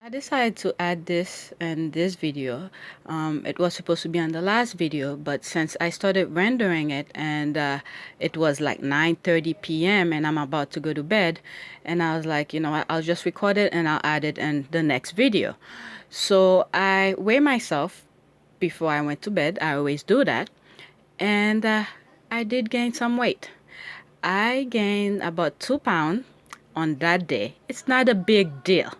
I decided to add this in this video. It was supposed to be on the last video, but since I started rendering it and it was like 9:30 p.m. and I'm about to go to bed, and I was like, you know what, I'll just record it and I'll add it in the next video. So I weigh myself before I went to bed. I always do that. And I did gain some weight. I gained about 2 pounds on that day. It's not a big deal,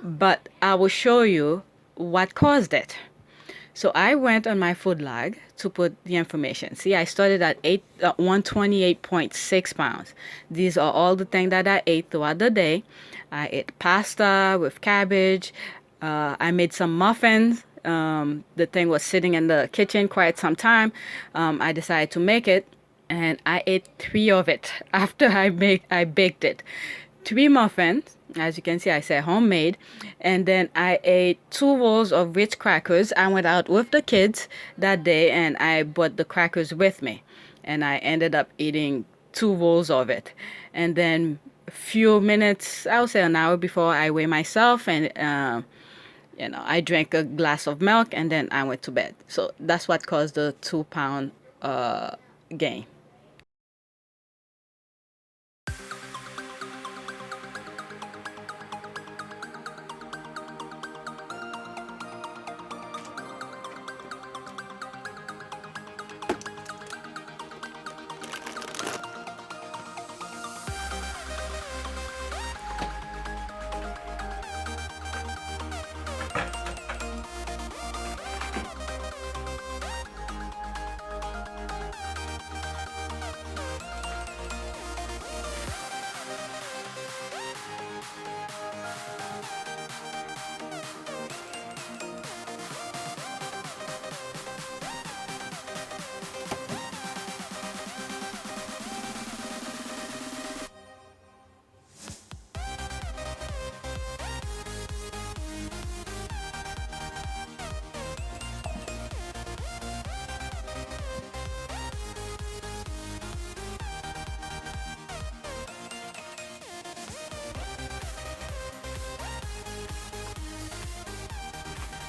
but I will show you what caused it. So I went on my food log to put the information. See, I started at 128.6 pounds. These are all the things that I ate throughout the day. I ate pasta with cabbage. I made some muffins. The thing was sitting in the kitchen quite some time. I decided to make it, and I ate three of it after I baked it. Three muffins. As you can see, I said homemade. And then I ate 2 rolls of rich crackers. I went out with the kids that day and I brought the crackers with me. And I ended up eating 2 rolls of it. And then a few minutes, I would say an hour before I weigh myself, and I drank a glass of milk and then I went to bed. So that's what caused the 2 pound gain.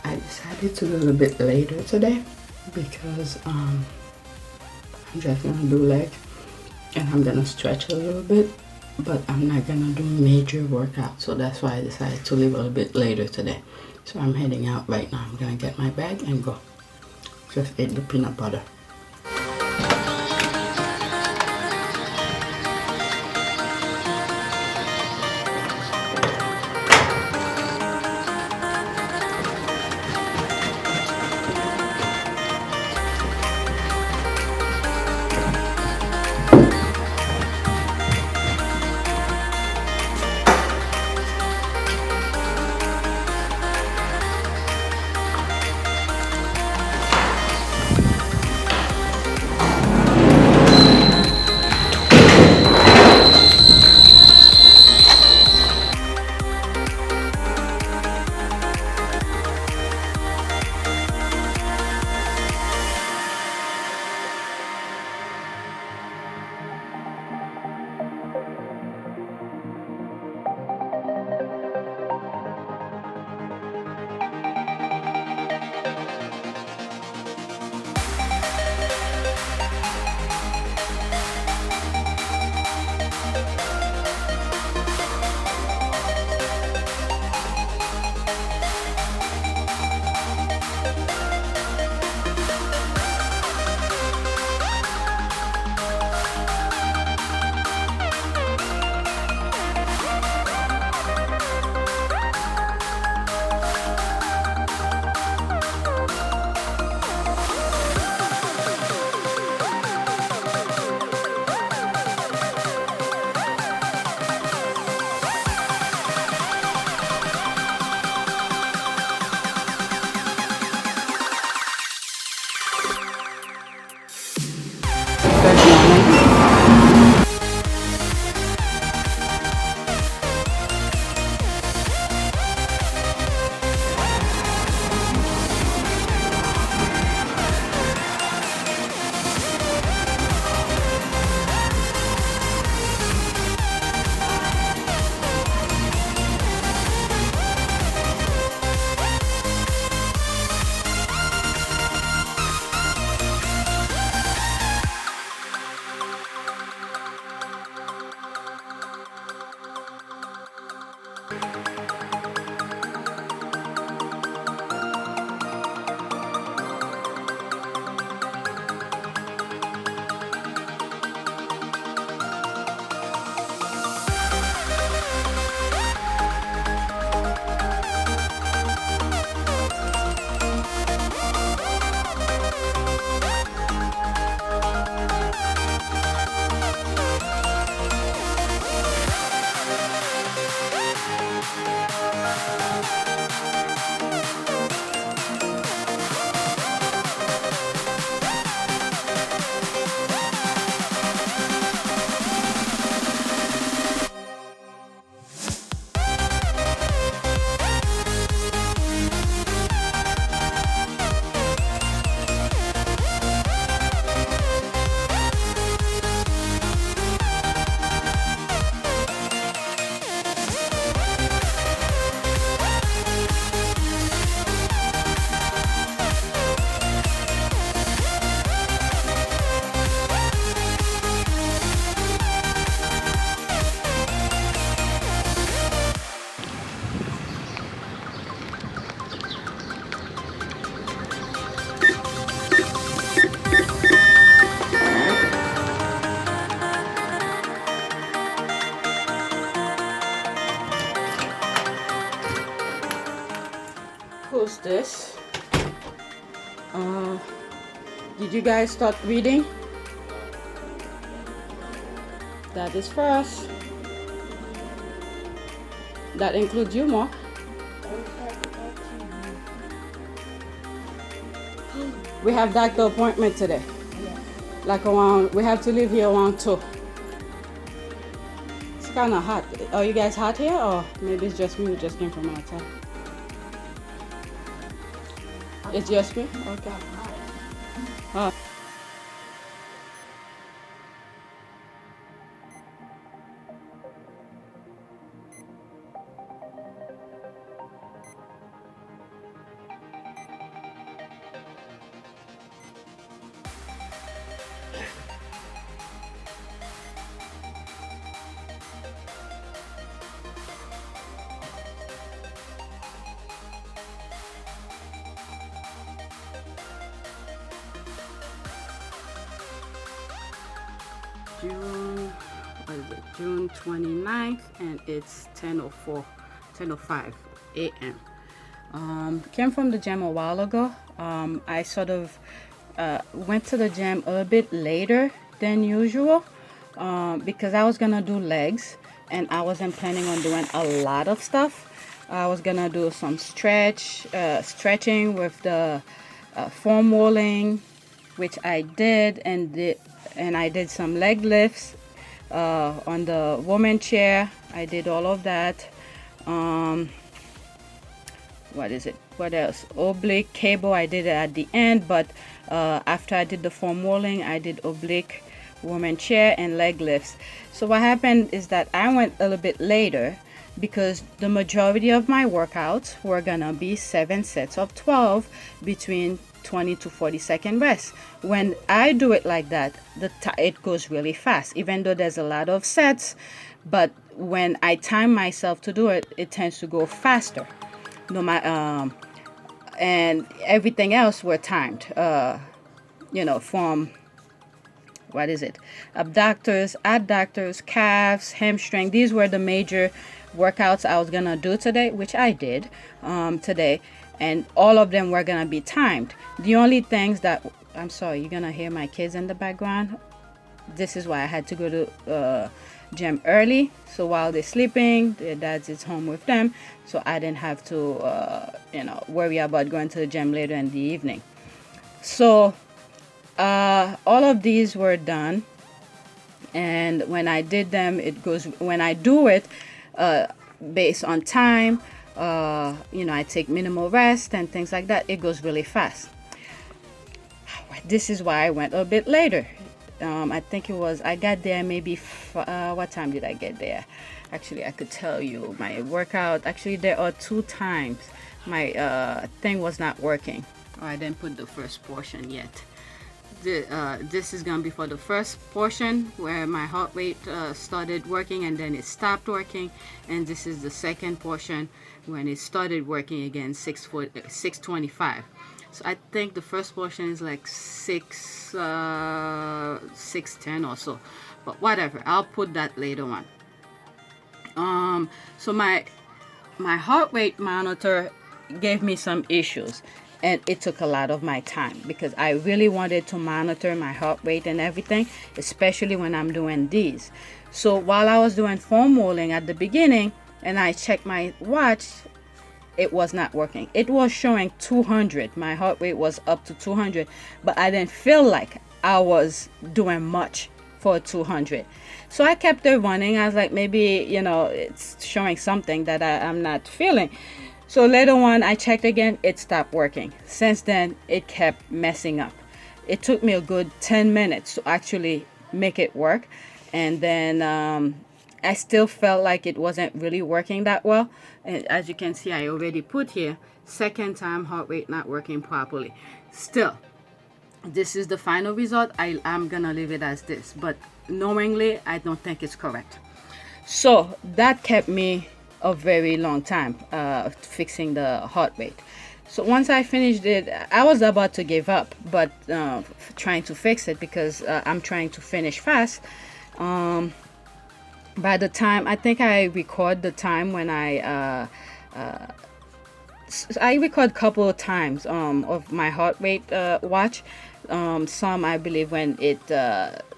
I decided to go a little bit later today because I'm just gonna do leg and I'm gonna stretch a little bit, but I'm not gonna do major workout, so that's why I decided to leave a little bit later today. So I'm heading out right now. I'm gonna get my bag and go. Just ate the peanut butter. use this. Did you guys start reading? That is first. That includes you, Mark. We have doctor appointment today. Like around, we have to leave here around 2. It's kind of hot. Are you guys hot here, or maybe it's just me who just came from outside? It's just me? Okay. June, what is it? June 29th, and it's 10:05 a.m. Came from the gym a while ago. I sort of went to the gym a little bit later than usual because I was gonna do legs, and I wasn't planning on doing a lot of stuff. I was gonna do some stretching with the foam rolling, which I did, and I did some leg lifts on the woman chair. I did all of that. What is it? What else? Oblique cable, I did it at the end, but after I did the foam rolling, I did oblique woman chair and leg lifts. So what happened is that I went a little bit later because the majority of my workouts were gonna be 7 sets of 12 between 20 to 40-second rest. When I do it like that, it goes really fast, even though there's a lot of sets. But when I time myself to do it, it tends to go faster. And everything else were timed. From what is it? Abductors, adductors, calves, hamstring. These were the major workouts I was gonna do today, which I did today. And all of them were gonna be timed. The only things that, I'm sorry, you're gonna hear my kids in the background. This is why I had to go to gym early. So while they're sleeping, their dad's is home with them. So I didn't have to, worry about going to the gym later in the evening. So all of these were done. And when I did them, when I do it based on time, I take minimal rest and things like that, it goes really fast. This is why I went a bit later. I think I got there maybe, what time did I get there? Actually, I could tell you my workout. Actually, there are 2 times my thing was not working. Oh, I didn't put the first portion yet. This is gonna be for the first portion where my heart rate started working and then it stopped working, and this is the second portion when it started working again, 625. So I think the first portion is like 610 or so, but whatever, I'll put that later on. So my heart rate monitor gave me some issues, and it took a lot of my time because I really wanted to monitor my heart rate and everything, especially when I'm doing these. So while I was doing foam rolling at the beginning and I checked my watch, it was not working. It was showing 200. My heart rate was up to 200, but I didn't feel like I was doing much for 200. So I kept it running. I was like, maybe, it's showing something that I'm not feeling. So later on, I checked again, it stopped working. Since then, it kept messing up. It took me a good 10 minutes to actually make it work. And then I still felt like it wasn't really working that well. And as you can see, I already put here, second time heart rate not working properly. Still, this is the final result. I'm gonna leave it as this, but knowingly, I don't think it's correct. So that kept me a very long time fixing the heart rate. So once I finished it, I was about to give up, but trying to fix it because I'm trying to finish fast. By the time, I think I record the time when I I record a couple of times of my heart rate watch. Some I believe when it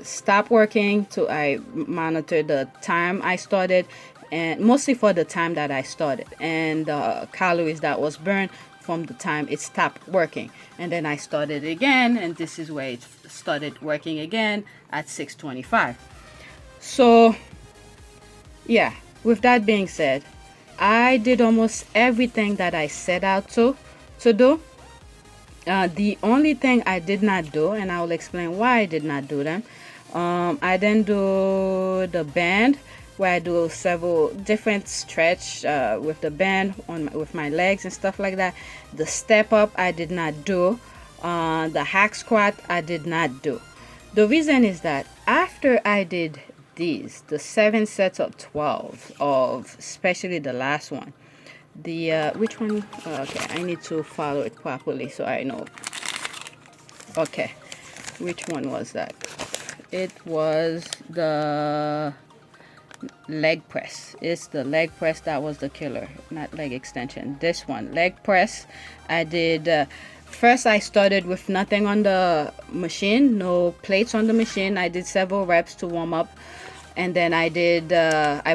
stopped working, to I monitor the time I started, and mostly for the time that I started and the calories that was burned from the time it stopped working. And then I started again, and this is where it started working again at 6:25. So yeah, with that being said, I did almost everything that I set out to do. The only thing I did not do, and I will explain why I did not do them. I didn't do the band, where I do several different stretch with the band with my legs and stuff like that. The step up I did not do. The hack squat I did not do. The reason is that after I did the 7 sets of 12, of especially the last one, the which one, okay, I need to follow it properly so I know. Okay, which one was that? It was the leg press. It's the leg press that was the killer, not leg extension. This one, leg press, I did first I started with nothing on the machine, no plates on the machine. I did several reps to warm up, and then I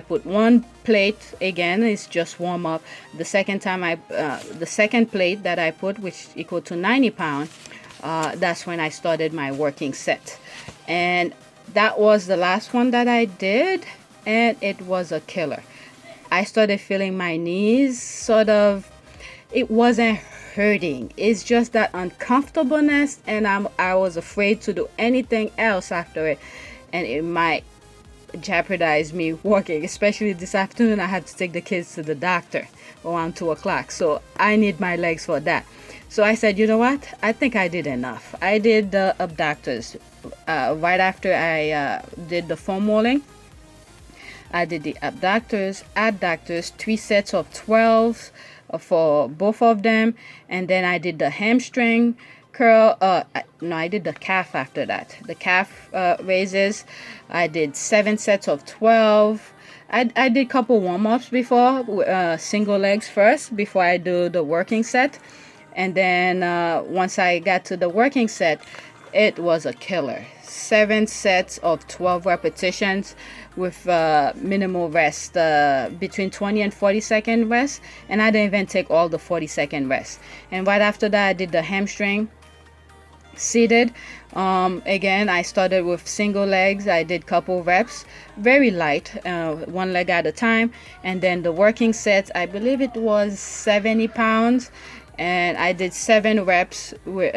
put one plate again. It's just warm up. The second time the second plate that I put, which equal to 90 pounds, that's when I started my working set. And that was the last one that I did, and it was a killer. I started feeling my knees sort of, it wasn't hurting. It's just that uncomfortableness, and I was afraid to do anything else after it, and it might jeopardize me working. Especially this afternoon, I had to take the kids to the doctor around 2 o'clock, so I need my legs for that. So I said, you know what? I think I did enough. I did the abductors right after I did the foam rolling. I did the abductors, adductors, 3 sets of 12 for both of them, and then I did the hamstring curl. No, I did the calf after that. The calf raises. I did 7 sets of 12. I did a couple warm-ups before, single legs first before I do the working set. And then once I got to the working set, it was a killer. 7 sets of 12 repetitions with minimal rest, between 20 and 40-second rest. And I didn't even take all the 40-second rest. And right after that, I did the hamstring seated. Again, I started with single legs. I did couple reps, very light, one leg at a time. And then the working sets, I believe it was 70 pounds. And I did 7 reps with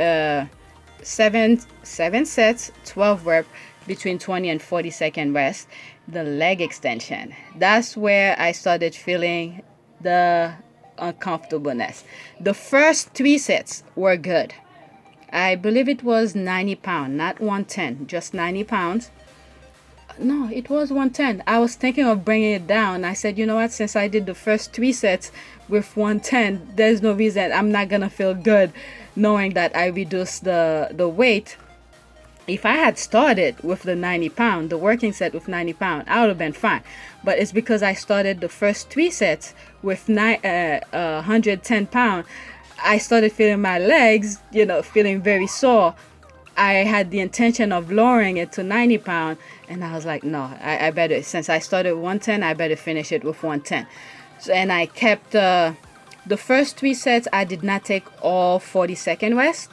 seven sets, 12 reps, between 20 and 40-second rest. The leg extension, that's where I started feeling the uncomfortableness. The first 3 sets were good. I believe it was 90 pounds, not 110, just 90 pounds. No, it was 110. I was thinking of bringing it down. I said, you know what, since I did the first 3 sets with 110, there's no reason I'm not gonna feel good knowing that I reduced the weight. If I had started with the 90 pound, the working set with 90 pound, I would have been fine. But it's because I started the first 3 sets with 110 pound. I started feeling my legs, feeling very sore. I had the intention of lowering it to 90 pound, and I was like, no, I better, since I started with 110, I better finish it with 110. So, and I kept the first 3 sets. I did not take all 40-second rest.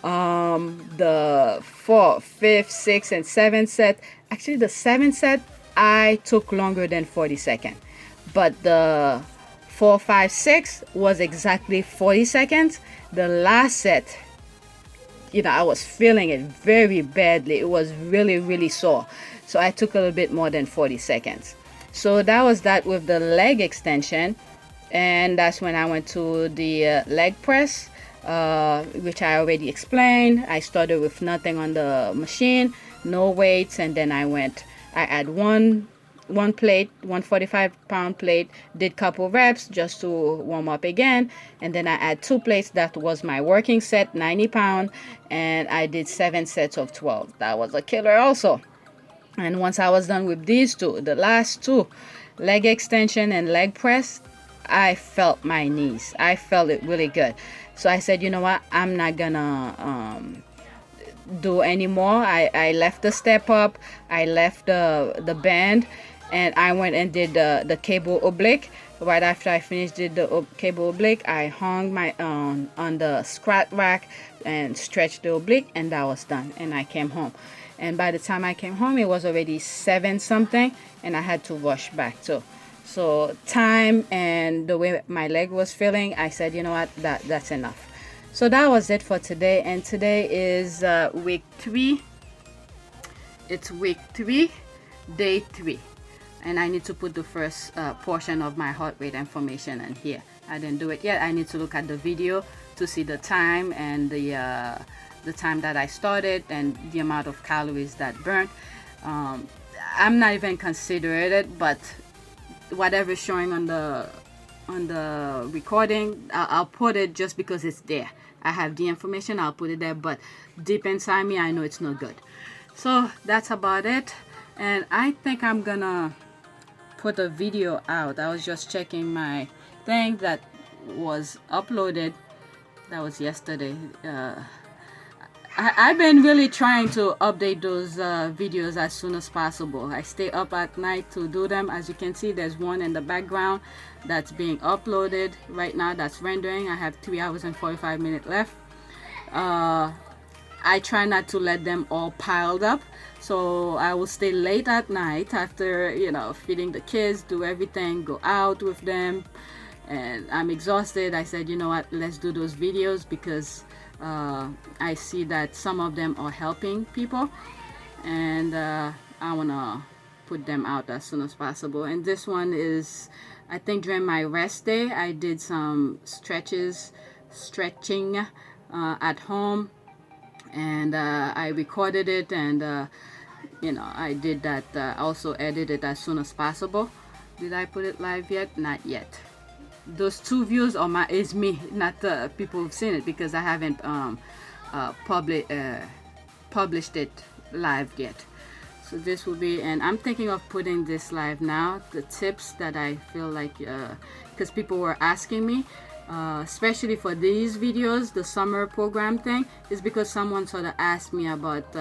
The 4th, 5th, 6th, and 7th set, actually the 7th set, I took longer than 40 seconds. But the 4, 5, 6 was exactly 40 seconds. The last set, I was feeling it very badly. It was really, really sore. So I took a little bit more than 40 seconds. So that was that with the leg extension. And that's when I went to the leg press, which I already explained. I started with nothing on the machine, no weights, and then I had one plate, 145-pound plate, did couple reps just to warm up again, and then I had 2 plates. That was my working set, 90 pound, and I did 7 sets of 12. That was a killer also. And once I was done with these 2, the last 2, leg extension and leg press, I felt my knees. I felt it really good. So I said, you know what, I'm not gonna do anymore. I left the step up, I left the band, and I went and did the cable oblique. Right after I finished did the cable oblique, I hung my on the squat rack and stretched the oblique, and that was done, and I came home. And by the time I came home, it was already 7 something, and I had to rush back. So time and the way my leg was feeling, I said, you know what, that's enough. So that was it for today, and today is week 3. It's week 3, day 3, and I need to put the first portion of my heart rate information in here. I didn't do it yet. I need to look at the video to see the time and the time that I started and the amount of calories that burnt. I'm not even considering it, but whatever is showing on the recording, I'll put it just because it's there. I have the information, I'll put it there, but deep inside me, I know it's not good. So that's about it, and I think I'm gonna put a video out. I was just checking my thing that was uploaded. That was yesterday. I've been really trying to update those videos as soon as possible. I stay up at night to do them. As you can see, there's one in the background that's being uploaded right now, that's rendering. I have 3 hours and 45 minutes left. I try not to let them all piled up, so I will stay late at night after, you know, feeding the kids, do everything, go out with them, and I'm exhausted. I said, you know what, let's do those videos because I see that some of them are helping people, and I want to put them out as soon as possible. And this one is, I think during my rest day, I did some stretching at home, and I recorded it, and you know, I did that, also edited as soon as possible. Did I put it live yet? Not yet. Those 2 views are is me, not the people who've seen it, because I haven't published it live yet. So this will be, and I'm thinking of putting this live now, the tips that I feel like, because people were asking me, especially for these videos, the summer program thing, is because someone sort of asked me about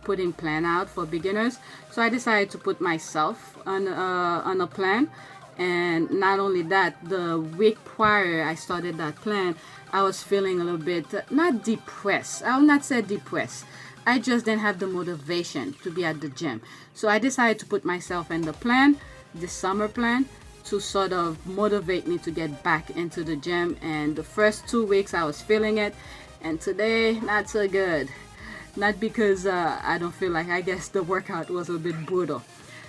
putting plan out for beginners. So I decided to put myself on a plan. And not only that, the week prior I started that plan, I was feeling a little bit, not depressed. I will not say depressed. I just didn't have the motivation to be at the gym. So I decided to put myself in the plan, the summer plan, to sort of motivate me to get back into the gym. And the first 2 weeks I was feeling it, and today not so good. Not because I don't feel like, I guess the workout was a bit brutal.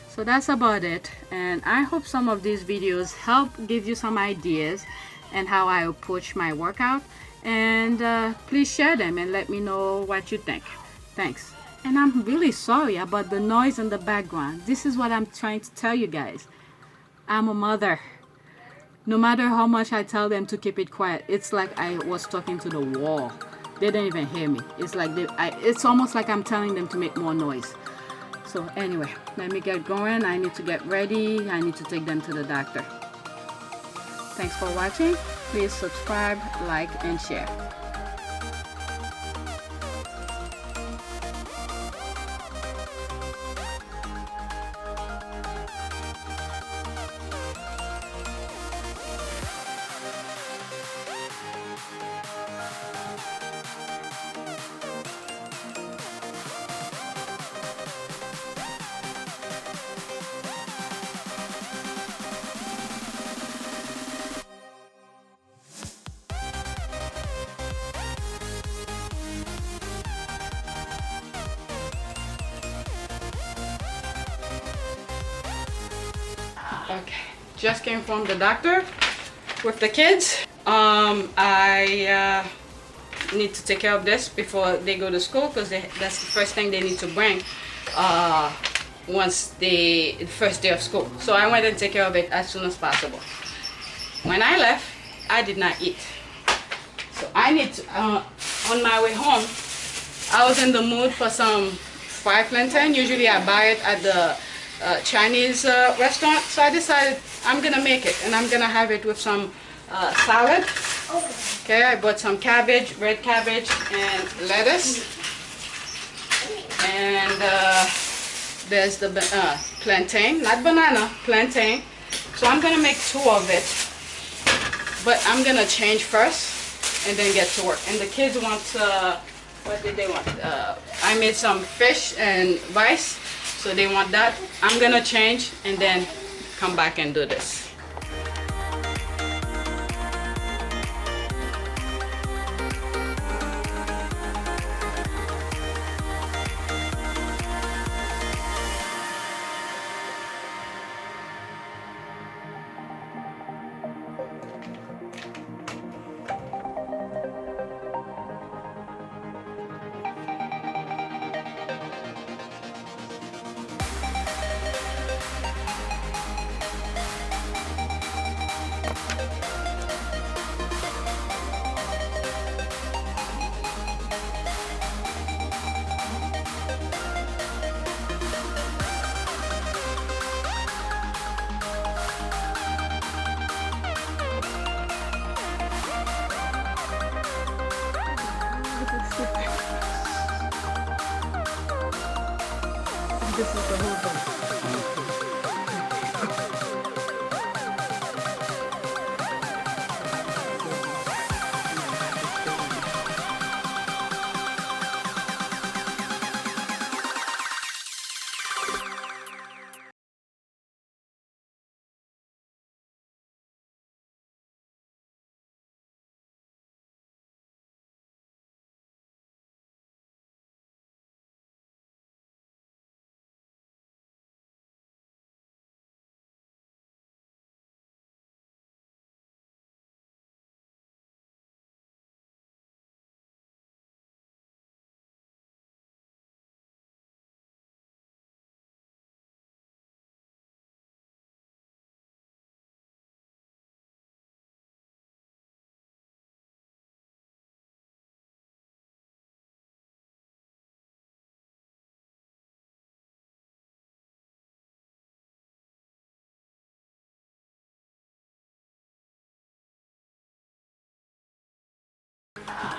So that's about it, and I hope some of these videos help give you some ideas and how I approach my workout, and please share them and let me know what you think. Thanks. And I'm really sorry about the noise in the background. This is what I'm trying to tell you guys. I'm a mother. No matter how much I tell them to keep it quiet, it's like I was talking to the wall. They don't even hear me. It's like it's almost like I'm telling them to make more noise. So anyway, let me get going. I need to get ready. I need to take them to the doctor. Thanks for watching. Please subscribe, like, and share. Okay, just came from the doctor with the kids. I need to take care of this before they go to school, because that's the first thing they need to bring once the first day of school. So I went and take care of it as soon as possible. When I left, I did not eat. So I need to, on my way home, I was in the mood for some fried plantain. Usually I buy it at the Chinese restaurant. So I decided I'm gonna make it, and I'm gonna have it with some salad. Okay, I bought some cabbage, red cabbage, and lettuce. And there's the plantain, not banana, plantain. So I'm gonna make 2 of it, but I'm gonna change first and then get to work. And the kids want, what did they want? I made some fish and rice, so they want that. I'm gonna change and then come back and do this. This is the whole thing.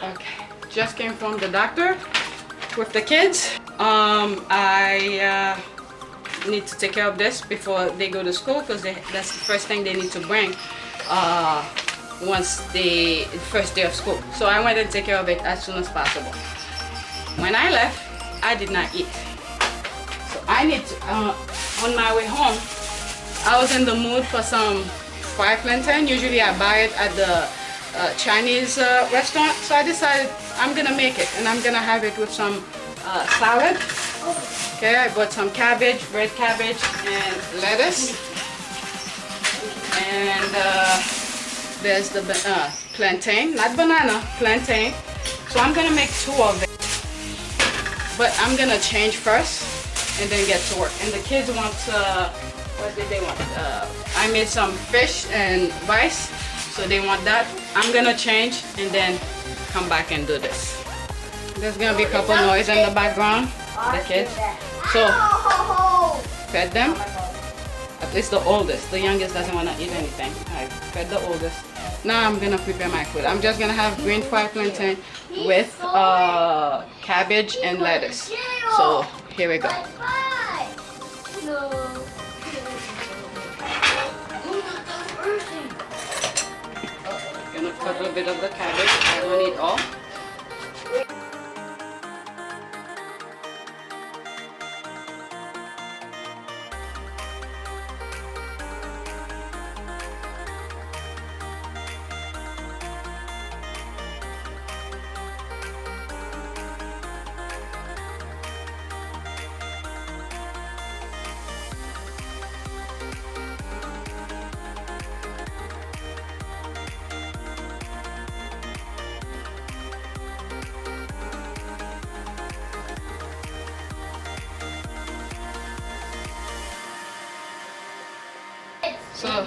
Okay, just came from the doctor with the kids. I need to take care of this before they go to school, because that's the first thing they need to bring once the first day of school. So I went and take care of it as soon as possible. When I left, I did not eat. So I need to, on my way home, I was in the mood for some fried plantain. Usually I buy it at the Chinese restaurant. So I decided I'm gonna make it, and I'm gonna have it with some salad. Okay, I bought some cabbage, red cabbage, and lettuce. And there's the plantain, not banana, plantain. So I'm gonna make 2 of it, but I'm gonna change first and then get to work. And the kids want, what did they want? I made some fish and rice, so they want that. I'm gonna change and then come back and do this. There's gonna be a couple noise in the background, the kids. So, fed them. At least the oldest. The youngest doesn't want to eat anything. I fed the oldest. Now I'm gonna prepare my food. I'm just gonna have green fried plantain with cabbage and lettuce. So here we go. Gonna cut a bit of the cabbage. I don't need all. So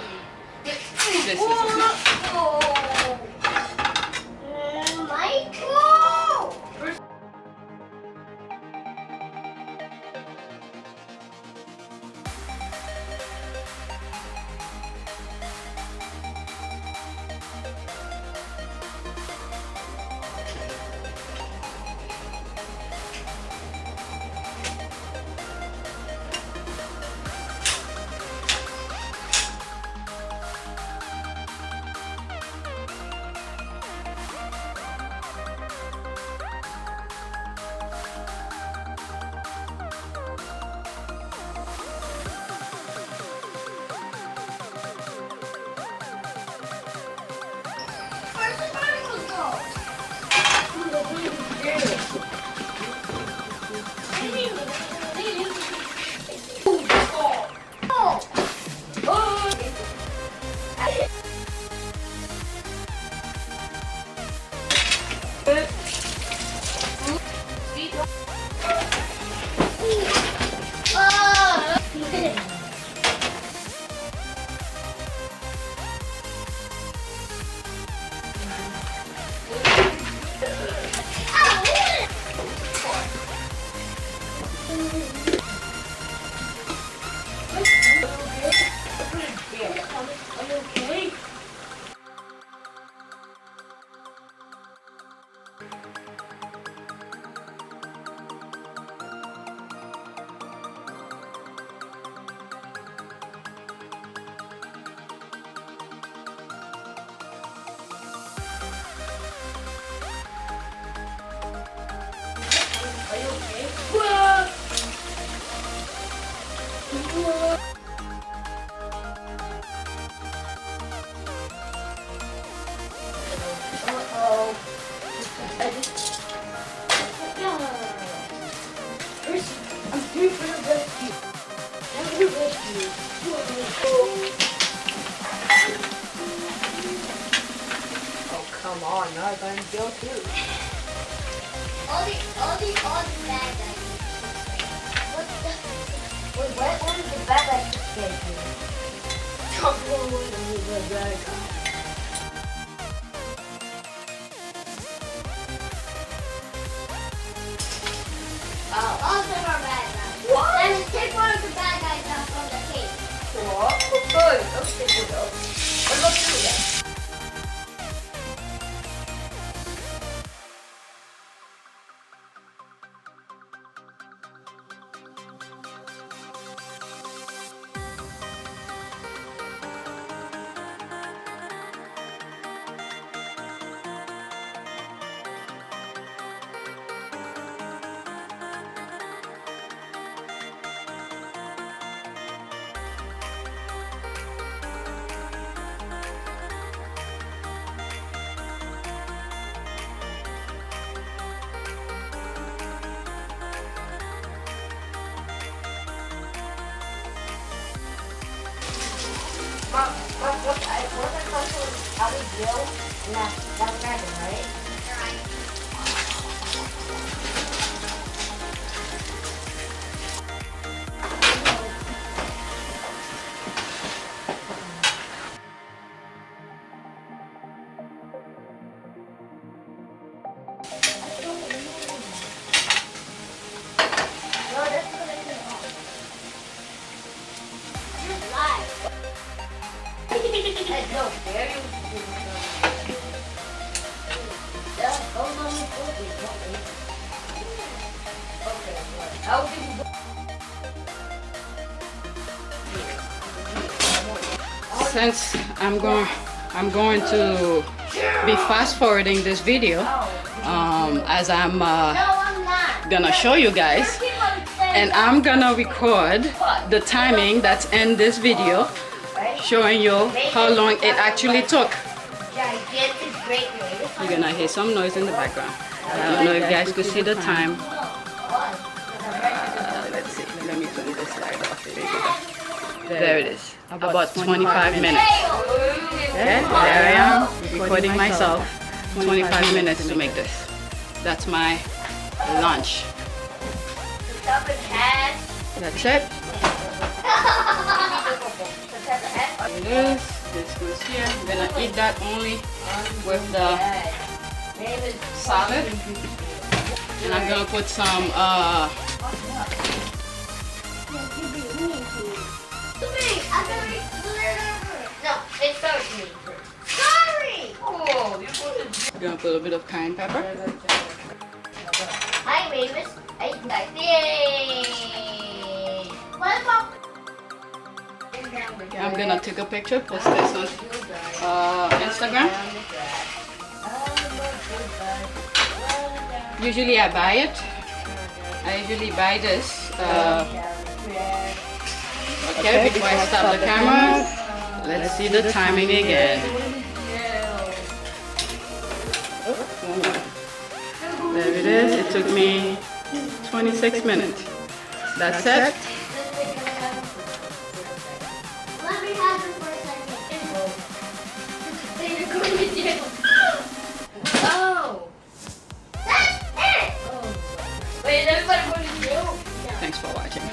this is Oh, come on, now I'm going to go too. All the bad guys. What the? Wait, what is the bad guy scared you? Come on, what is the bad guy? Oh. All of them are bad guys. What? Then take one of the bad guys out from the cave. What? Good. Okay, good. What about you then? What I also how we grill in that dragon, right? No, that's what I do. Just lie. No, there you Okay, I'll give you. Since I'm going to be fast forwarding this video, as I'm No, I'm not. gonna show you guys, and I'm gonna record the timing that's in this video, showing you how long it actually took. Gigantic great wave. You're gonna hear some noise in the background. I don't know if you guys could see the time. Let's see. Let me turn this light off. There it is. About 25 minutes. Okay, there I am recording myself. 25 minutes to make this. That's my lunch. That's it. It is. This goes here. I'm gonna eat that only with the salad. And I'm gonna put some No, it starts me. Sorry! Oh, you put I'm gonna put a bit of cayenne pepper. Hi, Mavis. Yay! What about... I'm gonna take a picture, post this on Instagram. Usually I buy it. I usually buy this. Okay, before I stop the camera, let's see the timing again. There it is. It took me 26 minutes. That's it. Let me have it for a second. Oh! That's it! Wait, everybody go to jail? Thanks for watching.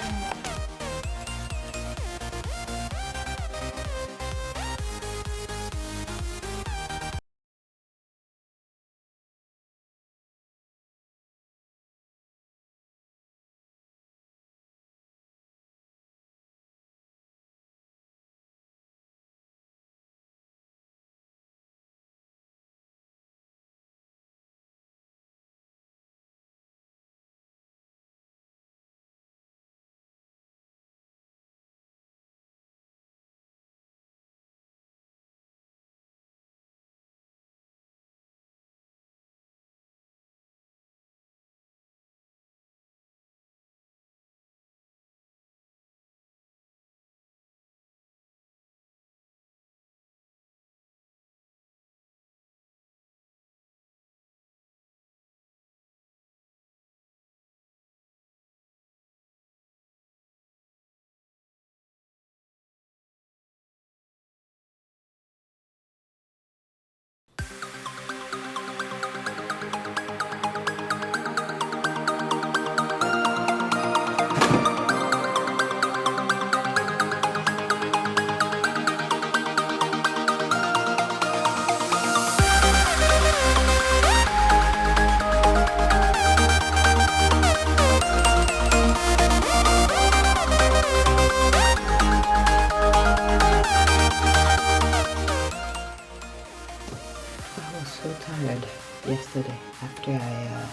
yesterday after I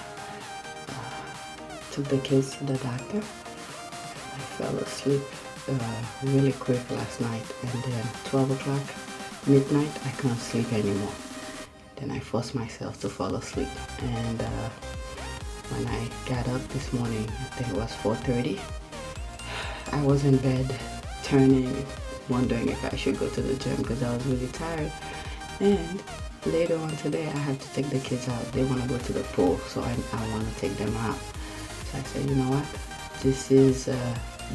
took the kids to the doctor. I fell asleep really quick last night, and then 12 o'clock midnight I couldn't sleep anymore. Then I forced myself to fall asleep, and when I got up this morning, I think it was 4:30, I was in bed turning, wondering if I should go to the gym because I was really tired. And later on today I have to take the kids out. They want to go to the pool, so I want to take them out. So I said, you know what, this is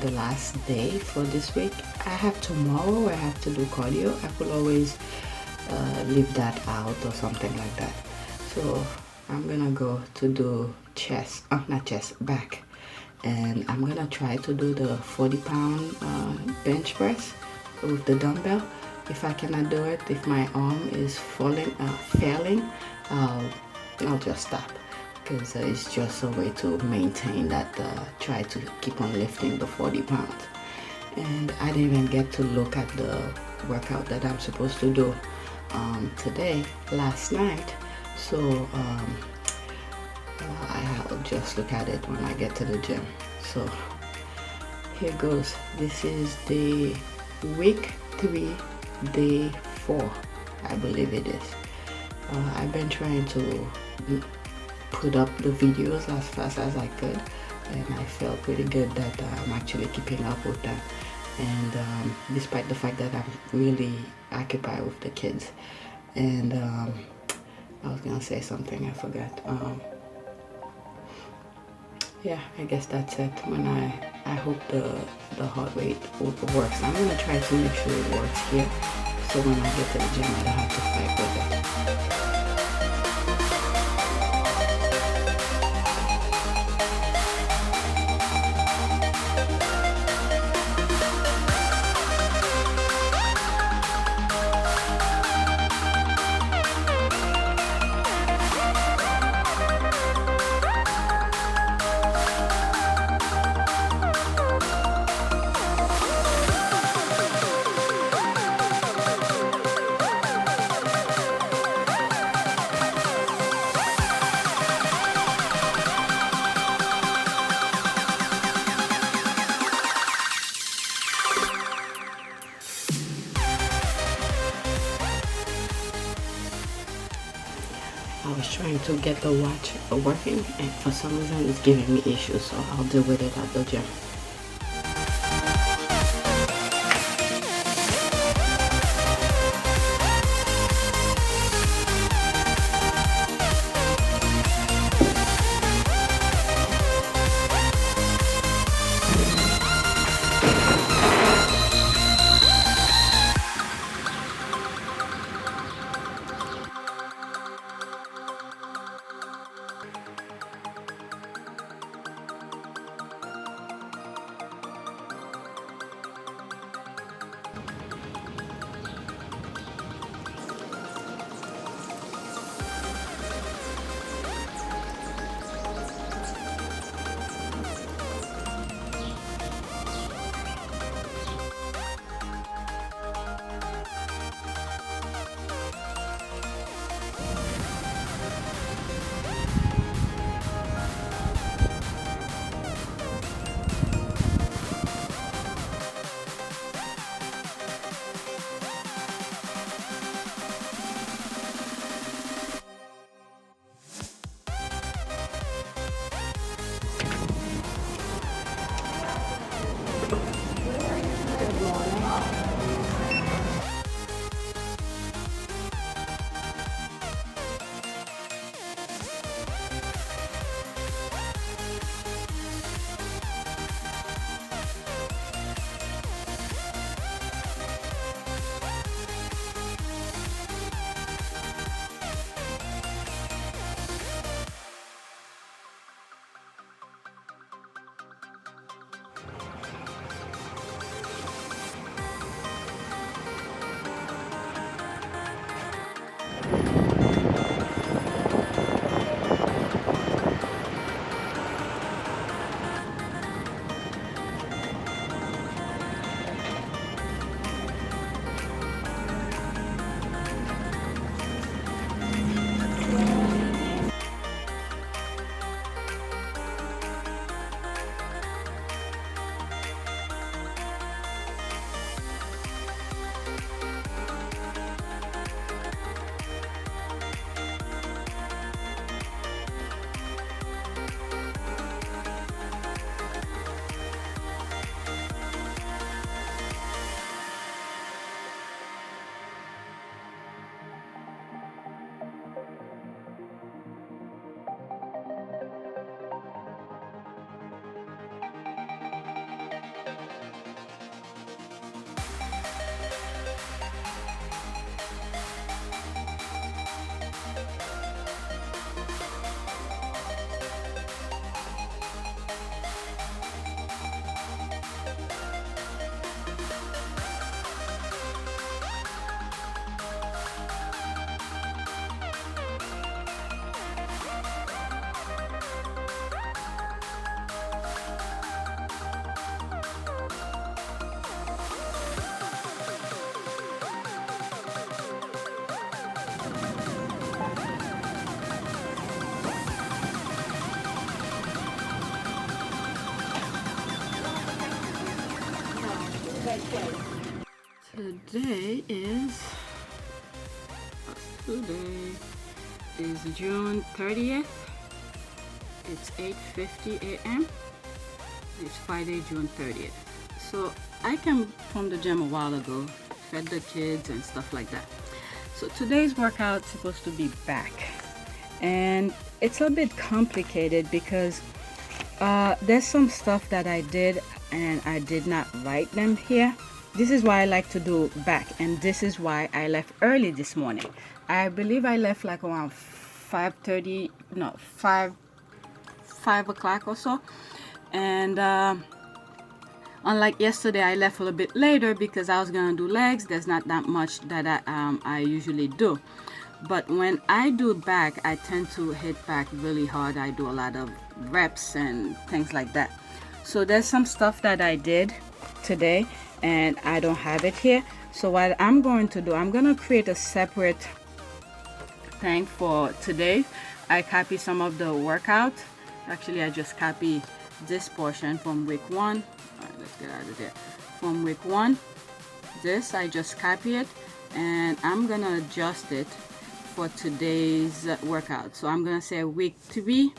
the last day for this week. I have tomorrow where I have to do cardio. I could always leave that out or something like that. So I'm gonna go to do chest, not chest, back. And I'm gonna try to do the 40-pound bench press with the dumbbell. If I cannot do it, if my arm is failing, I'll just stop, because it's just a way to maintain that, try to keep on lifting the 40 pounds. And I didn't even get to look at the workout that I'm supposed to do last night. So I'll just look at it when I get to the gym. So here goes. This is the week 3, day 4, I believe it is. I've been trying to put up the videos as fast as I could, and I felt pretty good that I'm actually keeping up with them. And despite the fact that I'm really occupied with the kids. And I was gonna say something, I forgot. Yeah, I guess that's it. When I hope the heart rate works. I'm gonna try to make sure it works here, so when I get to the gym I don't have to fight with it. I was trying to get the watch working, and for some reason it's giving me issues, so I'll deal with it at the gym. Today is June 30th. It's 8:50 a.m. It's Friday, June 30th. So I came from the gym a while ago, fed the kids and stuff like that. So today's workout's supposed to be back, and it's a bit complicated because there's some stuff that I did and I did not write them here. This is why I like to do back, and this is why I left early this morning. I believe I left like around 5:30, no, 5 o'clock or so. And unlike yesterday, I left a little bit later because I was gonna do legs. There's not that much that I usually do. But when I do back, I tend to hit back really hard. I do a lot of reps and things like that. So there's some stuff that I did today and I don't have it here. So what I'm going to do, I'm gonna create a separate thing for today. I copy some of the workout. Actually, I just copy this portion from week 1. All right, let's get out of there. From week 1, this I just copy it and I'm gonna adjust it for today's workout. So I'm gonna say week 3,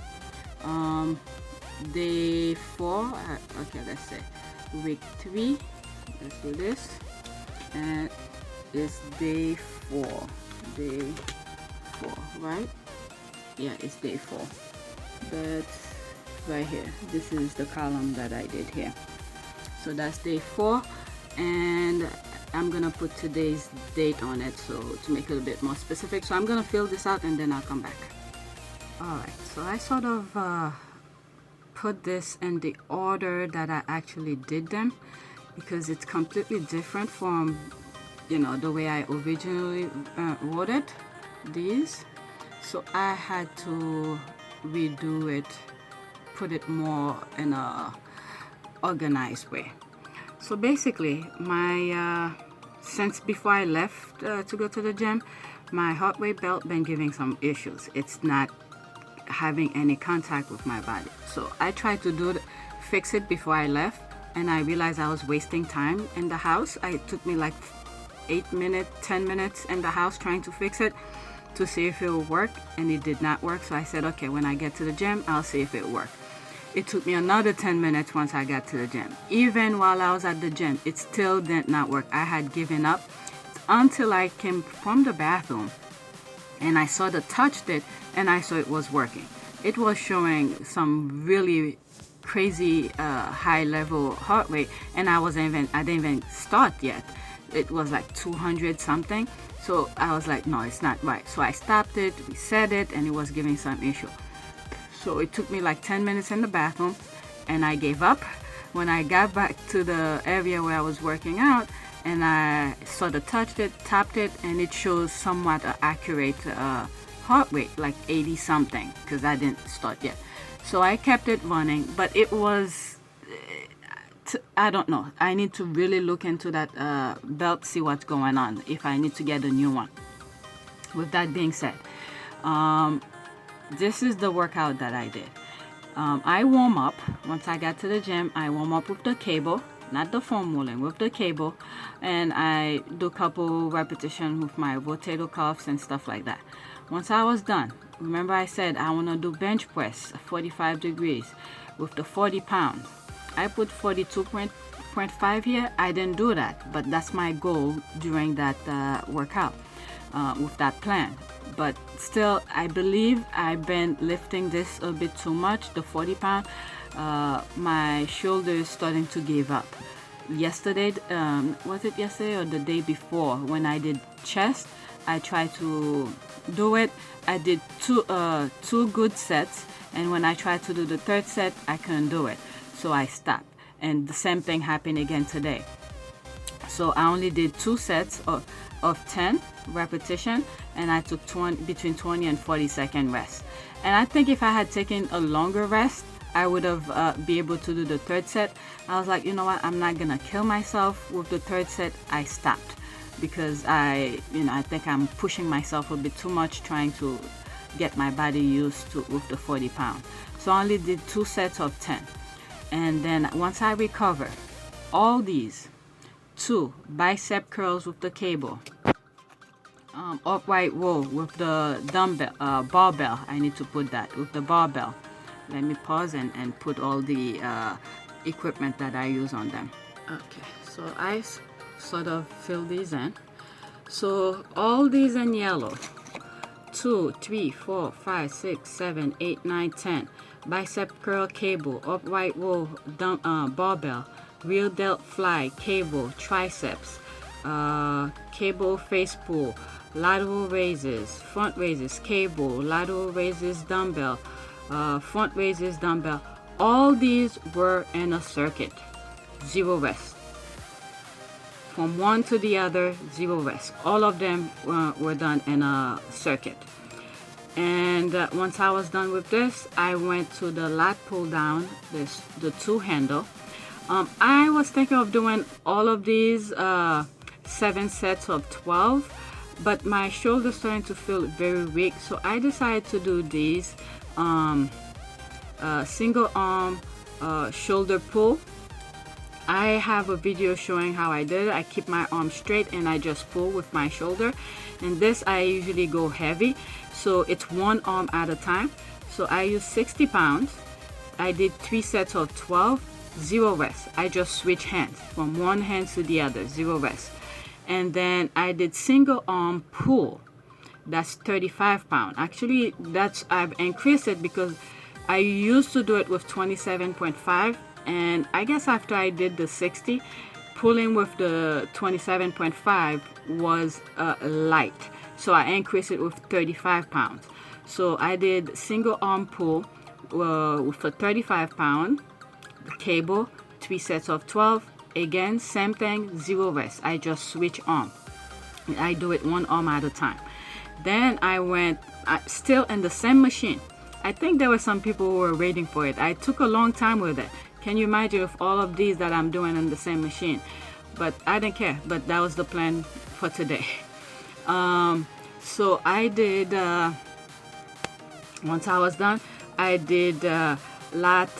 day 4. Okay, let's say week 3. Let's do this, and it's day 4. Day 4, right? Yeah, it's day 4. But right here, this is the column that I did here. So that's day 4, and I'm gonna put today's date on it, so to make it a bit more specific. So I'm gonna fill this out and then I'll come back. All right, so I sort of put this in the order that I actually did them, because it's completely different from, you know, the way I originally wrote it, these. So I had to redo it, put it more in a organized way. So basically, my since before I left to go to the gym, my heart rate belt been giving some issues. It's not having any contact with my body. So I tried to fix it before I left, and I realized I was wasting time in the house. It took me like 8 minutes, 10 minutes in the house trying to fix it to see if it would work, and it did not work. So I said, okay, when I get to the gym, I'll see if it worked. It took me another 10 minutes once I got to the gym. Even while I was at the gym, it still did not work. I had given up until I came from the bathroom and I touched it and I saw it was working. It was showing some really crazy high level heart rate, and I didn't even start yet. It was like 200 something. So I was like, no, it's not right. So I stopped it, reset it, and it was giving some issue. So it took me like 10 minutes in the bathroom and I gave up. When I got back to the area where I was working out and I sort of touched it, tapped it, and it shows somewhat accurate heart rate, like 80 something, because I didn't start yet. So I kept it running, but it was, I don't know. I need to really look into that belt, see what's going on, if I need to get a new one. With that being said, this is the workout that I did. I warm up. Once I got to the gym, I warm up with the cable, not the foam rolling, with the cable, and I do a couple repetitions with my rotator cuffs and stuff like that. Once I was done, remember I said I want to do bench press 45 degrees with the 40 pounds. I put 42.5 here. I didn't do that, but that's my goal during that workout with that plan. But still, I believe I've been lifting this a bit too much, the 40 pound. My shoulder is starting to give up. Yesterday, was it yesterday or the day before, when I did chest, I tried to do it. I did two good sets, and when I tried to do the third set, I couldn't do it. So I stopped. And the same thing happened again today. So I only did 2 sets of 10 repetition, and I took between 20 and 40 second rest. And I think if I had taken a longer rest, I would have be able to do the third set. I was like, you know what, I'm not gonna kill myself with the third set. I stopped because I think I'm pushing myself a bit too much trying to get my body used to with the 40 pound. So I only did 2 sets of 10. And then once I recover all these, 2 bicep curls with the cable. Upright row with the dumbbell, barbell. I need to put that with the barbell. Let me pause and put all the equipment that I use on them. Okay, so I sort of fill these in. So all these in yellow. 2, 3, 4, 5, 6, 7, 8, 9, 10. Bicep curl cable, upright row barbell, rear delt fly cable, triceps, cable face pull, lateral raises, front raises, cable, lateral raises dumbbell, front raises dumbbell. All these were in a circuit, 0 rest. From one to the other, 0 rest. All of them were done in a circuit. And once I was done with this, I went to the lat pull down, the 2 handle. I was thinking of doing all of these 7 sets of 12, but my shoulder's starting to feel very weak, so I decided to do these single arm shoulder pull. I have a video showing how I did it. I keep my arm straight and I just pull with my shoulder. And this I usually go heavy, so it's 1 arm at a time. So I use 60 pounds. I did 3 sets of 12, 0 rest. I just switch hands from one hand to the other, 0 rest. And then I did single arm pull. That's 35 pounds. Actually, I've increased it because I used to do it with 27.5. And I guess after I did the 60, pulling with the 27.5 was light. So I increased it with 35 pounds. So I did single arm pull with a 35 pound cable, 3 sets of 12. Again, same thing, 0 rest. I just switch arm. I do it 1 arm at a time. Then I went, still in the same machine. I think there were some people who were waiting for it. I took a long time with it. Can you imagine if all of these that I'm doing in the same machine? But I didn't care. But that was the plan for today. So I did, once I was done, I did lat,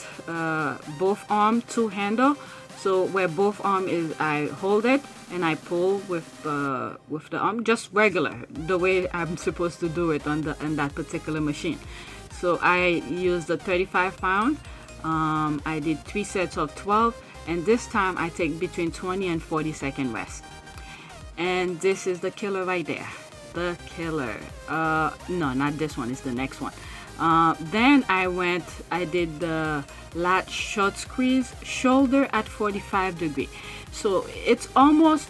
both arm, 2 handle. So where both arm is, I hold it and I pull with the arm, just regular, the way I'm supposed to do it on that particular machine. So I used the 35 pound. I did 3 sets of 12, and this time I take between 20 and 40 second rest. And this is the killer right there. The killer. No, not this one. It's the next one. Then I did the lat short squeeze shoulder at 45 degree. So it's almost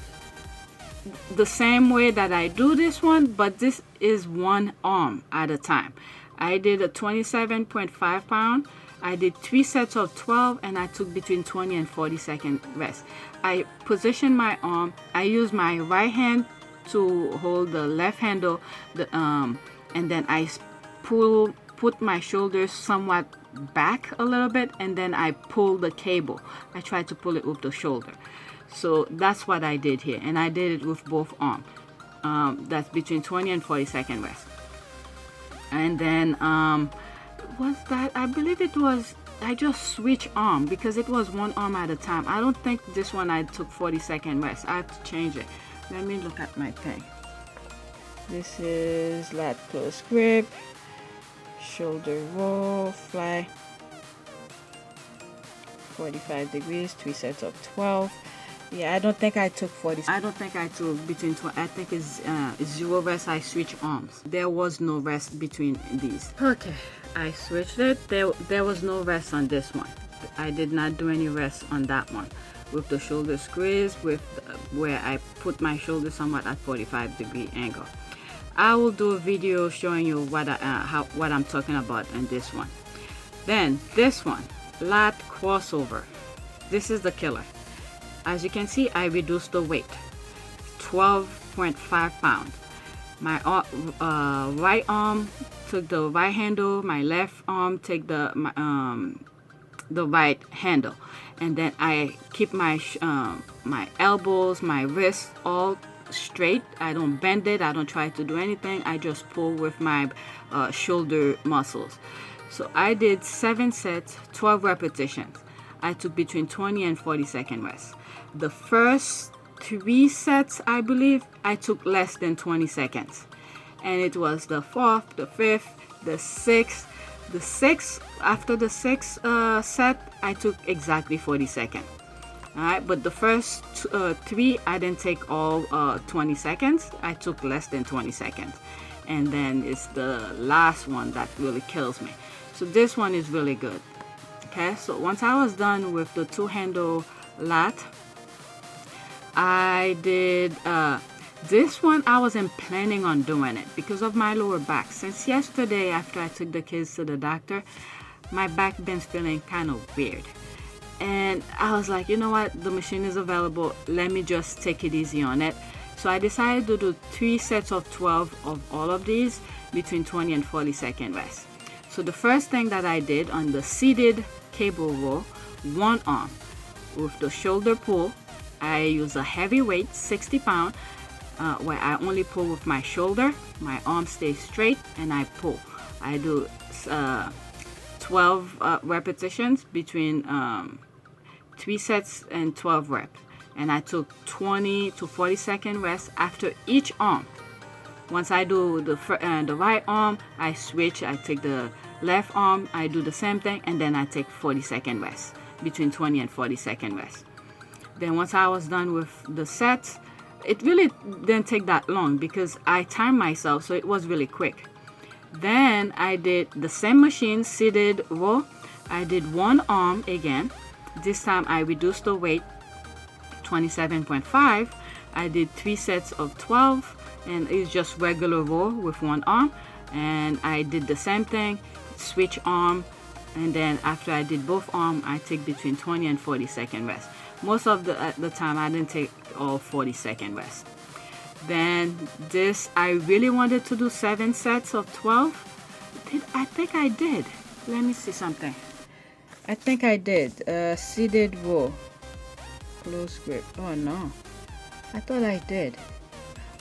the same way that I do this one, but this is 1 arm at a time. I did a 27.5 pound. I did 3 sets of 12 and I took between 20 and 40 second rest. I position my arm. I use my right hand to hold the left handle, and then I put my shoulders somewhat back a little bit, and then I pull the cable. I try to pull it with the shoulder. So that's what I did here, and I did it with both arms. That's between 20 and 40 second rest. And then was that, I believe it was, I just switch arm because it was 1 arm at a time. I don't think this one I took 40 second rest. I have to change it. Let me look at my thing. This is lat close grip, shoulder roll, fly, 45 degrees, 3 sets of 12. Yeah, I don't think I took 40. I don't think I took between 12. I think it's 0 rest. I switch arms. There was no rest between these. Okay, I switched it. There was no rest on this one. I did not do any rest on that one. With the shoulder squeeze, with where I put my shoulder somewhat at 45 degree angle. I will do a video showing you what I'm talking about in this one. Then this one, lat crossover. This is the killer. As you can see, I reduced the weight, 12.5 pounds. My right arm took the right handle, my left arm took the right handle, and then I keep my my elbows, my wrists all straight. I don't bend it. I don't try to do anything. I just pull with my shoulder muscles. So I did 7 sets, 12 repetitions. I took between 20 and 40 second rest. The first 3 sets, I believe, I took less than 20 seconds. And it was the 4th, the 5th, the 6th. The 6th, after the 6th set, I took exactly 40 seconds. Alright, but the first 3, I didn't take all 20 seconds. I took less than 20 seconds. And then it's the last one that really kills me. So this one is really good. Okay, so once I was done with the 2-handle lat, I did this one. I wasn't planning on doing it because of my lower back. Since yesterday after I took the kids to the doctor, my back been feeling kind of weird. And I was like, you know what, the machine is available, let me just take it easy on it. So I decided to do 3 sets of 12 of all of these between 20 and 40 second rest. So the first thing that I did on the seated cable row, one arm with the shoulder pull, I use a heavy weight, 60 pound, where I only pull with my shoulder, my arm stays straight, and I pull. I do 12 repetitions between 3 sets and 12 reps. And I took 20 to 40 second rest after each arm. Once I do the right arm, I switch, I take the left arm, I do the same thing, and then I take 40 second rest, between 20 and 40 second rest. Then once I was done with the sets, it really didn't take that long because I timed myself, so it was really quick. Then I did the same machine, seated row. I did one arm again. This time I reduced the weight, 27.5. I did 3 sets of 12, and it's just regular row with one arm. And I did the same thing, switch arm, and then after I did both arms, I take between 20 and 40 second rest. Most of the time I didn't take all 40 second rest. Then this, I really wanted to do 7 sets of 12. I think I did. Let me see something. I think I did. Seated row, close grip. Oh no, I thought I did.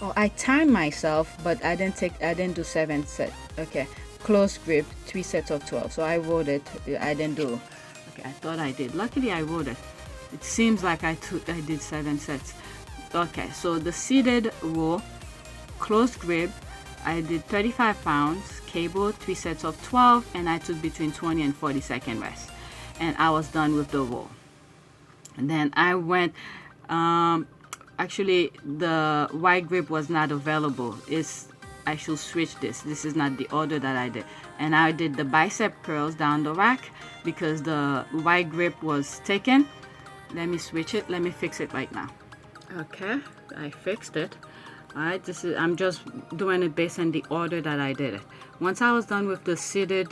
Oh, I timed myself, but I didn't do 7 sets. Okay, close grip, 3 sets of 12. So I wrote it. I didn't do. Okay, I thought I did. Luckily I wrote it. It seems like I did 7 sets. Okay, so the seated row, close grip, I did 35 pounds, cable, 3 sets of 12, and I took between 20 and 40 second rest. And I was done with the row. And then I went, actually the wide grip was not available. I should switch this. This is not the order that I did. And I did the bicep curls down the rack because the wide grip was taken. Let me switch it. Let me fix it right now. Okay, I fixed it. Alright, I'm just doing it based on the order that I did it. Once I was done with the seated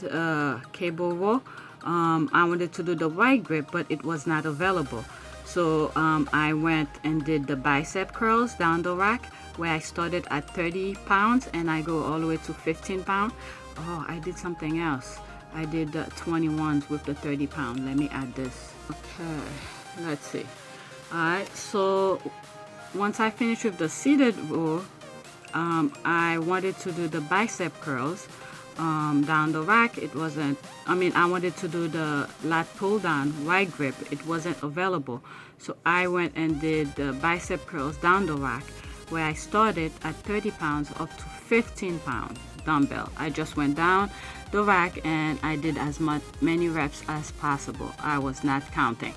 cable row, I wanted to do the wide grip, but it was not available. So I went and did the bicep curls down the rack, where I started at 30 pounds and I go all the way to 15 pounds. Oh, I did something else. I did the 21s with the 30 pounds. Let me add this. Okay, let's see. Alright, so once I finished with the seated row, I wanted to do the bicep curls down the rack. It wasn't, I wanted to do the lat pull down wide grip. It wasn't available. So I went and did the bicep curls down the rack, where I started at 30 pounds up to 15 pounds dumbbell. I just went down the rack and I did as many reps as possible. I was not counting.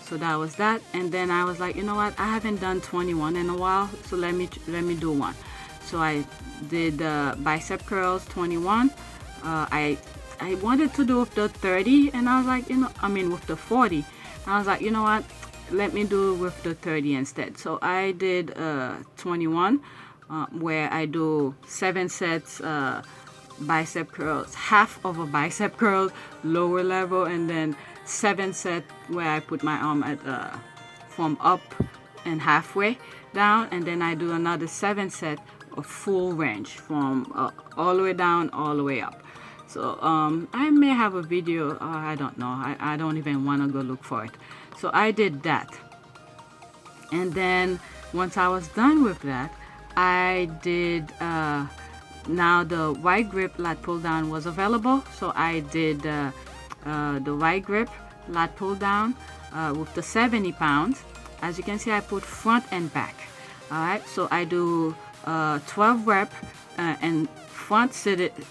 So that was that. And then I was like, you know what, I haven't done 21 in a while, so let me do one. So I did the bicep curls 21. I wanted to do with the 30, and I was like, with the 40. I was like, you know what, let me do with the 30 instead. So I did 21, where I do 7 sets bicep curls, half of a bicep curl, lower level, and then 7 sets where I put my arm at from up and halfway down, and then I do another 7 sets of full range from all the way down, all the way up. So I may have a video, I don't know, I don't even want to go look for it. So I did that, and then once I was done with that, I did now the wide grip lat pull down was available, so I did the wide grip lat pull down with the 70 pounds. As you can see, I put front and back. All right, so I do 12 rep and front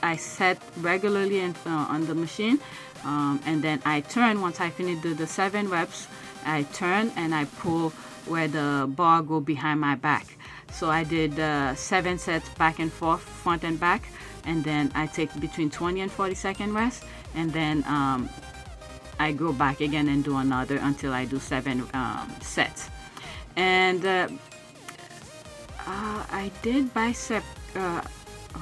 I set regularly on the machine, and then I turn. Once I finish the 7 reps, I turn and I pull where the bar go behind my back. So I did 7 sets back and forth, front and back, and then I take between 20 and 40-second rest, and then I go back again and do another until I do 7 sets. And I did bicep.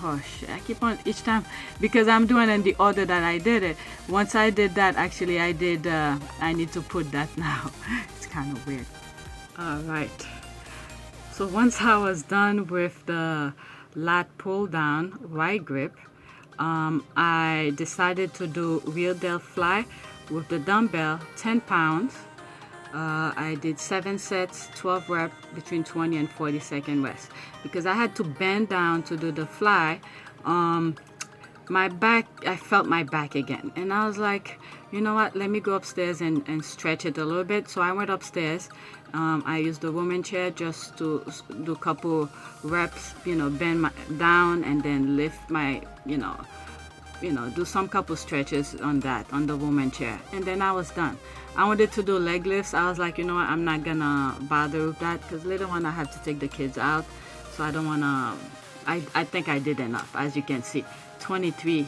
Oh shit, I keep on each time because I'm doing in the order that I did it. Once I did that, actually I did I need to put that now. It's kind of weird. All right, so once I was done with the lat pull down right grip, I decided to do rear delt fly with the dumbbell, 10 pounds. I did 7 sets, 12 reps, between 20 and 40-second rest. Because I had to bend down to do the fly, my back, I felt my back again. And I was like, you know what, let me go upstairs and stretch it a little bit. So I went upstairs. I used the woman chair just to do a couple reps, bend down and then lift my, do some couple stretches on the woman chair, and then I was done. I wanted to do leg lifts. I was like, you know what, I'm not gonna bother with that because later on I have to take the kids out, so I don't wanna. I think I did enough. As you can see, 23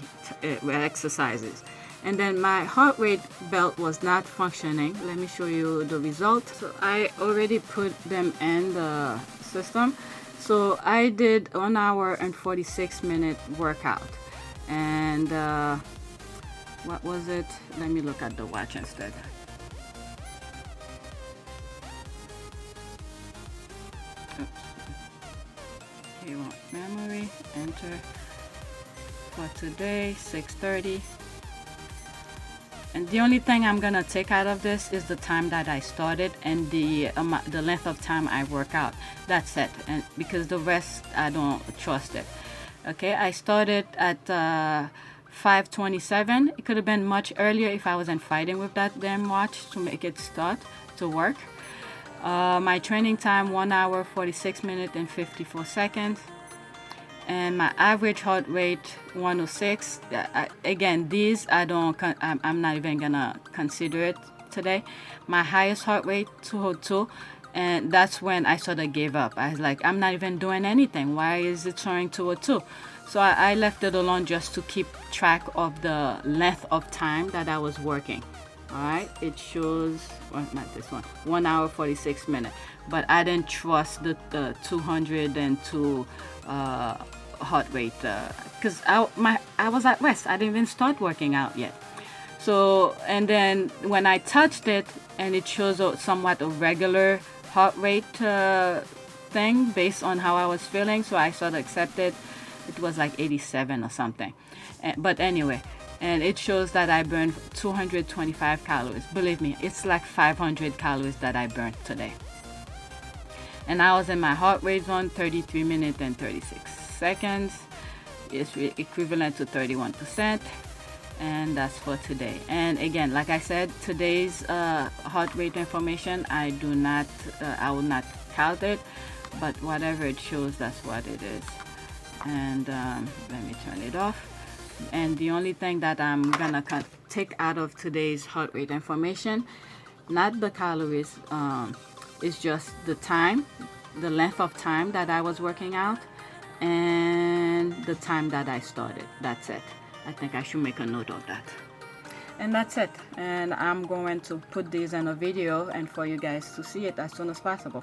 exercises, and then my heart rate belt was not functioning. Let me show you the result. So I already put them in the system. So I did 1 hour and 46-minute workout. And what was it? Let me look at the watch instead. Oops. Here you want memory, enter for today, 6:30. And the only thing I'm gonna take out of this is the time that I started and the length of time I work out. That's it. And because the rest I don't trust it. Okay, I started at 5:27. It could have been much earlier if I wasn't fighting with that damn watch to make it start to work. My training time 1 hour 46 minutes and 54 seconds, and my average heart rate 106. Again, these I'm not even gonna consider it today. My highest heart rate 202. And that's when I sort of gave up. I was like, I'm not even doing anything. Why is it showing 202? So I left it alone just to keep track of the length of time that I was working. All right, it shows, well, not this one, 1 hour 46 minutes. But I didn't trust the 202 heart rate because I was at rest. I didn't even start working out yet. So, and then when I touched it, and it shows somewhat a regular heart rate thing based on how I was feeling, so I sort of accepted. It was like 87 or something, but anyway, and it shows that I burned 225 calories. Believe me, it's like 500 calories that I burned today. And I was in my heart rate zone, 33 minutes and 36 seconds. It's equivalent to 31%. And that's for today. And again, like I said, today's heart rate information, I will not count it, but whatever it shows, that's what it is. And let me turn it off. And the only thing that I'm gonna take out of today's heart rate information, not the calories, is just the time, the length of time that I was working out, and the time that I started. That's it. I think I should make a note of that. And that's it. And I'm going to put these in a video and for you guys to see it as soon as possible.